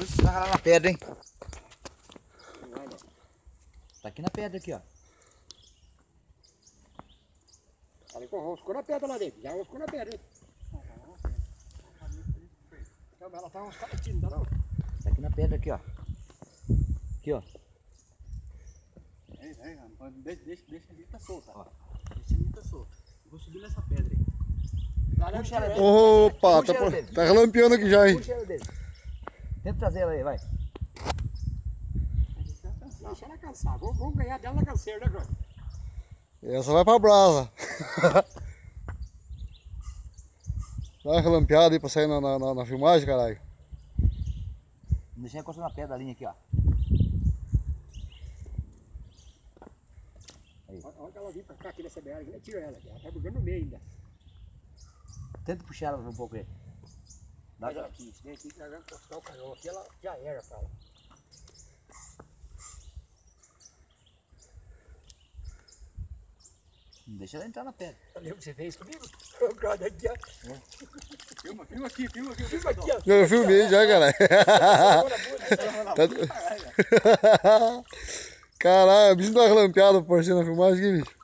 Você vai ralar na pedra, hein? Tá aqui na pedra, aqui, ó. Ali com roscou na pedra lá dentro. Já roscou na pedra, hein? Ela tá uns caratinhos, não dá não? Tá aqui na pedra, aqui, ó. Aqui, ó. Deixa ali, tá solta. Ó. Deixa ali, tá solta. Eu vou subir nessa pedra aí. Puxa ela dele. Opa, Puxa ela dele. tá relampeando aqui já, hein? Puxa ela dele. Tenta trazer ela aí, vai. Deixa ela cansar. Vamos ganhar dela na canseira, né, Jorge? Essa vai pra brasa. Dá uma relampeada aí pra sair na filmagem, caralho. Deixa ela encostar na pedra, a linha aqui, ó. Olha ela vir pra cá aqui nessa beira. Tira ela aqui. Ela tá brigando no meio ainda. Tenta puxar ela um pouco aí. Dá Mas aqui, se vem aqui que nós vamos encostar o canhão aqui, ela já era, cara. Não deixa ela entrar na pedra. Lembra que você fez comigo? O cara aqui, ó. Filma aqui. Filma aqui, ó. Eu filmei já, caralho. Caralho, o bicho dá uma relampeada por cima na filmagem aqui, bicho.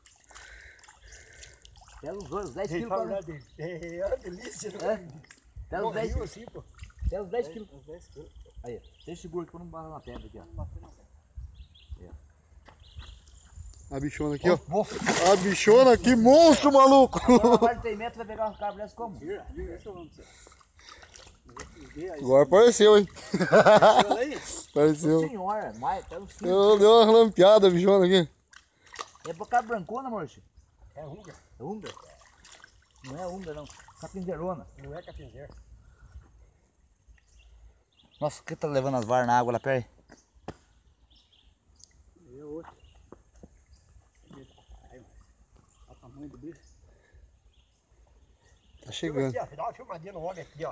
Pega os dois, 10 quilos. Fala dele. É uma delícia, né? Pega os 10 Morreu quilos. assim, pô. Pega os 10 quilos. Aí, ó. Deixa seguro aqui pra não bater na pedra aqui, ó. A bichona aqui, ó. Moço, A bichona, que monstro, maluco! agora mais de 3 metros vai pegar uma cabra dessa como? Agora apareceu, hein? Apareceu. Senhora, mas pega os 5. Deu uma relampeada, a bichona aqui. É pra cabra brancona, moço. É ruga. É unga? Não é unga, não. Capinzerona. Não é capinzeiro. Nossa, o que tá levando as varas na água lá, pera aí. É outro. Olha o tamanho do bicho. Tá chegando. Aqui, ó. Dá uma filmadinha no homem aqui, ó.